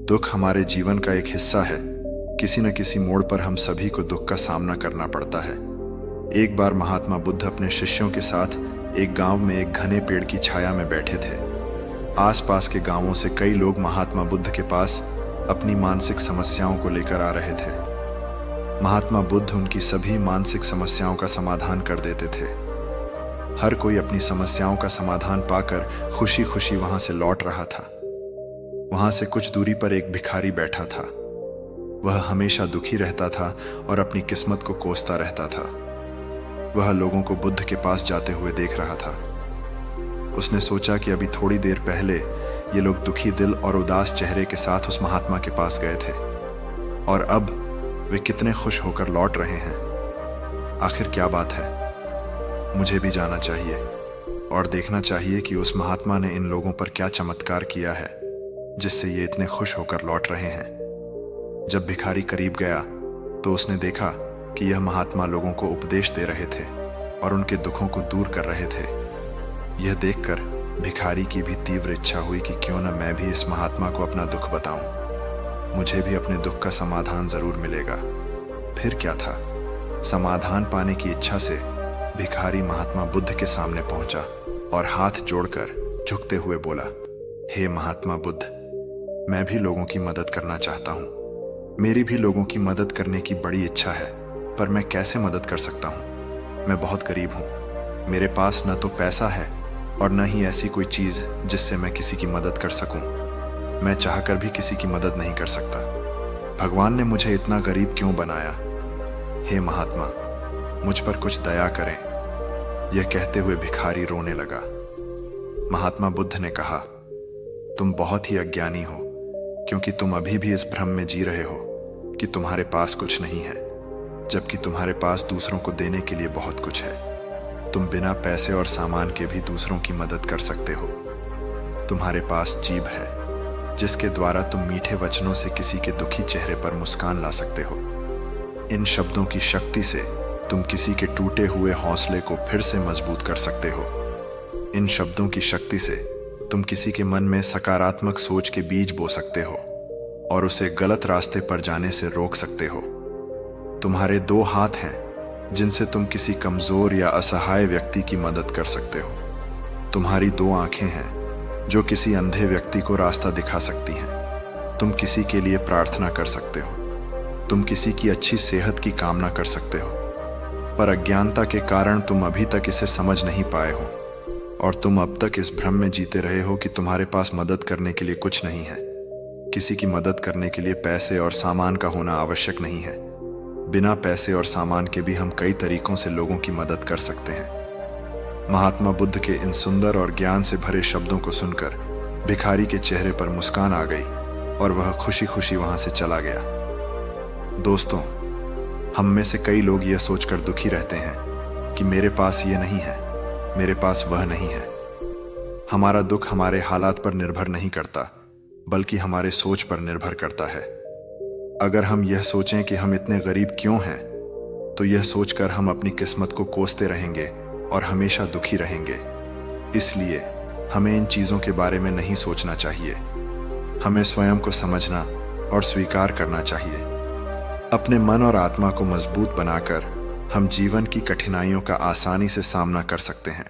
दुख हमारे जीवन का एक हिस्सा है। किसी न किसी मोड़ पर हम सभी को दुख का सामना करना पड़ता है। एक बार महात्मा बुद्ध अपने शिष्यों के साथ एक गांव में एक घने पेड़ की छाया में बैठे थे। आसपास के गांवों से कई लोग महात्मा बुद्ध के पास अपनी मानसिक समस्याओं को लेकर आ रहे थे। महात्मा बुद्ध उनकी सभी मानसिक समस्याओं का समाधान कर देते थे। हर कोई अपनी समस्याओं का समाधान पाकर खुशी खुशी वहां से लौट रहा था। वहां से कुछ दूरी पर एक भिखारी बैठा था। वह हमेशा दुखी रहता था और अपनी किस्मत को कोसता रहता था। वह लोगों को बुद्ध के पास जाते हुए देख रहा था। उसने सोचा कि अभी थोड़ी देर पहले ये लोग दुखी दिल और उदास चेहरे के साथ उस महात्मा के पास गए थे, और अब वे कितने खुश होकर लौट रहे हैं। आखिर क्या बात है? मुझे भी जाना चाहिए और देखना चाहिए कि उस महात्मा ने इन लोगों पर क्या चमत्कार किया है जिससे ये इतने खुश होकर लौट रहे हैं। जब भिखारी करीब गया तो उसने देखा कि यह महात्मा लोगों को उपदेश दे रहे थे और उनके दुखों को दूर कर रहे थे। यह देखकर भिखारी की भी तीव्र इच्छा हुई कि क्यों न मैं भी इस महात्मा को अपना दुख बताऊं। मुझे भी अपने दुख का समाधान जरूर मिलेगा। फिर क्या था, समाधान पाने की इच्छा से भिखारी महात्मा बुद्ध के सामने पहुंचा और हाथ जोड़कर झुकते हुए बोला, हे महात्मा बुद्ध, मैं भी लोगों की मदद करना चाहता हूँ। मेरी भी लोगों की मदद करने की बड़ी इच्छा है, पर मैं कैसे मदद कर सकता हूँ? मैं बहुत गरीब हूँ। मेरे पास न तो पैसा है और न ही ऐसी कोई चीज़ जिससे मैं किसी की मदद कर सकूँ। मैं चाहकर भी किसी की मदद नहीं कर सकता। भगवान ने मुझे इतना गरीब क्यों बनाया? हे महात्मा, मुझ पर कुछ दया करें। यह कहते हुए भिखारी रोने लगा। महात्मा बुद्ध ने कहा, तुम बहुत ही अज्ञानी हो, क्योंकि तुम अभी भी इस भ्रम में जी रहे हो कि तुम्हारे पास कुछ नहीं है, जबकि तुम्हारे पास दूसरों को देने के लिए बहुत कुछ है। तुम बिना पैसे और सामान के भी दूसरों की मदद कर सकते हो। तुम्हारे पास जीभ है जिसके द्वारा तुम मीठे वचनों से किसी के दुखी चेहरे पर मुस्कान ला सकते हो। इन शब्दों की शक्ति से तुम किसी के टूटे हुए हौसले को फिर से मजबूत कर सकते हो। इन शब्दों की शक्ति से तुम किसी के मन में सकारात्मक सोच के बीज बो सकते हो और उसे गलत रास्ते पर जाने से रोक सकते हो। तुम्हारे दो हाथ हैं जिनसे तुम किसी कमजोर या असहाय व्यक्ति की मदद कर सकते हो। तुम्हारी दो आंखें हैं जो किसी अंधे व्यक्ति को रास्ता दिखा सकती हैं। तुम किसी के लिए प्रार्थना कर सकते हो। तुम किसी की अच्छी सेहत की कामना कर सकते हो, पर अज्ञानता के कारण तुम अभी तक इसे समझ नहीं पाए हो और तुम अब तक इस भ्रम में जीते रहे हो कि तुम्हारे पास मदद करने के लिए कुछ नहीं है। किसी की मदद करने के लिए पैसे और सामान का होना आवश्यक नहीं है। बिना पैसे और सामान के भी हम कई तरीकों से लोगों की मदद कर सकते हैं। महात्मा बुद्ध के इन सुंदर और ज्ञान से भरे शब्दों को सुनकर भिखारी के चेहरे पर मुस्कान आ गई और वह खुशी खुशी वहां से चला गया। दोस्तों, हम में से कई लोग यह सोचकर दुखी रहते हैं कि मेरे पास ये नहीं है, मेरे पास वह नहीं है। हमारा दुख हमारे हालात पर निर्भर नहीं करता, बल्कि हमारे सोच पर निर्भर करता है। अगर हम यह सोचें कि हम इतने गरीब क्यों हैं, तो यह सोचकर हम अपनी किस्मत को कोसते रहेंगे और हमेशा दुखी रहेंगे। इसलिए हमें इन चीज़ों के बारे में नहीं सोचना चाहिए। हमें स्वयं को समझना और स्वीकार करना चाहिए। अपने मन और आत्मा को मजबूत बनाकर हम जीवन की कठिनाइयों का आसानी से सामना कर सकते हैं।